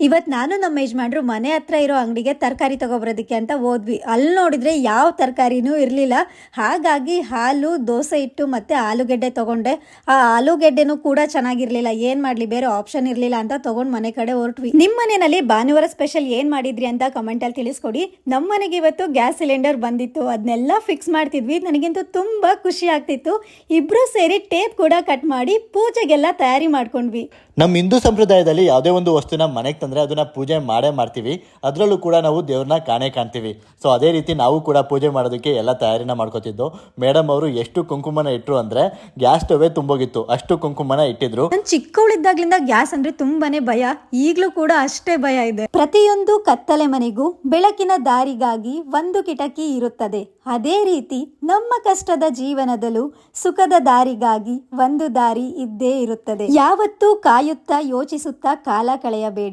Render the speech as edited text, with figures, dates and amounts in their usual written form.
ಇವತ್ತು ನಾನು ನಮ್ಮ ಯಜಮಾನ್ರು ಮನೆ ಹತ್ರ ಇರೋ ಅಂಗಡಿಗೆ ತರಕಾರಿ ತಗೊಬರೋದಕ್ಕೆ ಅಂತ ಹೋದ್ವಿ. ಅಲ್ಲಿ ನೋಡಿದ್ರೆ ಯಾವ ತರಕಾರಿನೂ ಇರಲಿಲ್ಲ. ಹಾಗಾಗಿ ಹಾಲು, ದೋಸೆ ಹಿಟ್ಟು ಮತ್ತು ಆಲೂಗೆಡ್ಡೆ ತೊಗೊಂಡೆ. ಆ ಆಲೂಗೆಡ್ಡೆನೂ ಕೂಡ ಚೆನ್ನಾಗಿರಲಿಲ್ಲ. ಏನು ಮಾಡಲಿ, ಬೇರೆ ಆಪ್ಷನ್ ಇರಲಿಲ್ಲ ಅಂತ ತೊಗೊಂಡು ಮನೆ ಕಡೆ ಹೊರಟ್ವಿ. ನಿಮ್ಮ ಮನೆಯಲ್ಲಿ ಭಾನುವಾರ ಸ್ಪೆಷಲ್ ಏನು ಮಾಡಿದ್ರಿ ಅಂತ ಕಮೆಂಟಲ್ಲಿ ತಿಳಿಸ್ಕೊಡಿ. ನಮ್ಮ ಮನೆಗೆ ಇವತ್ತು ಗ್ಯಾಸ್ ಸಿಲಿಂಡರ್ ಬಂದಿತ್ತು. ಅದನ್ನೆಲ್ಲ ಫಿಕ್ಸ್ ಮಾಡ್ತಿದ್ವಿ. ನನಗಂತೂ ತುಂಬ ಖುಷಿ ಆಗ್ತಿತ್ತು. ಇಬ್ಬರು ಸೇರಿ ಟೇಪ್ ಕೂಡ ಕಟ್ ಮಾಡಿ ಪೂಜೆಗೆಲ್ಲ ತಯಾರಿ ಮಾಡ್ಕೊಂಡ್ವಿ. ನಮ್ಮ ಹಿಂದೂ ಸಂಪ್ರದಾಯದಲ್ಲಿ ಯಾವುದೇ ಒಂದು ವಸ್ತುನ ಮನೆಗೆ ತಂದರೆ ಅದನ್ನು ಪೂಜೆ ಮಾಡೇ ಮಾಡ್ತೀವಿ. ಅದರಲ್ಲೂ ಕೂಡ ನಾವು ದೇವ್ರನ್ನ ಕಾಣ್ತೀವಿ. ಸೊ ಅದೇ ರೀತಿ ನಾವು ಕೂಡ ಪೂಜೆ ಮಾಡೋದಕ್ಕೆ ಎಲ್ಲ ತಯಾರಿನ ಮಾಡ್ಕೋತಿದ್ದು. ಮೇಡಮ್ ಅವರು ಎಷ್ಟು ಕುಂಕುಮನ ಇಟ್ಟರು ಅಂದರೆ ಗ್ಯಾಸ್ ಸ್ಟವೇ ತುಂಬೋಗಿತ್ತು, ಅಷ್ಟು ಕುಂಕುಮನ ಇಟ್ಟಿದ್ರು. ನಾನು ಚಿಕ್ಕವಳಿದ್ದಾಗ್ಲಿಂದ ಗ್ಯಾಸ್ ಅಂದ್ರೆ ತುಂಬಾನೇ ಭಯ. ಈಗಲೂ ಕೂಡ ಅಷ್ಟೇ ಭಯ ಇದೆ. ಪ್ರತಿಯೊಂದು ಕತ್ತಲೆ ಮನೆಗೂ ಬೆಳಕಿನ ದಾರಿಗಾಗಿ ಒಂದು ಕಿಟಕಿ ಇರುತ್ತದೆ. ಅದೇ ರೀತಿ ನಮ್ಮ ಕಷ್ಟದ ಜೀವನದಲ್ಲೂ ಸುಖದ ದಾರಿಗಾಗಿ ಒಂದು ದಾರಿ ಇದ್ದೇ ಇರುತ್ತದೆ. ಯಾವತ್ತೂ ಕಾಯುತ್ತಾ ಯೋಚಿಸುತ್ತಾ ಕಾಲ ಕಳೆಯಬೇಡಿ.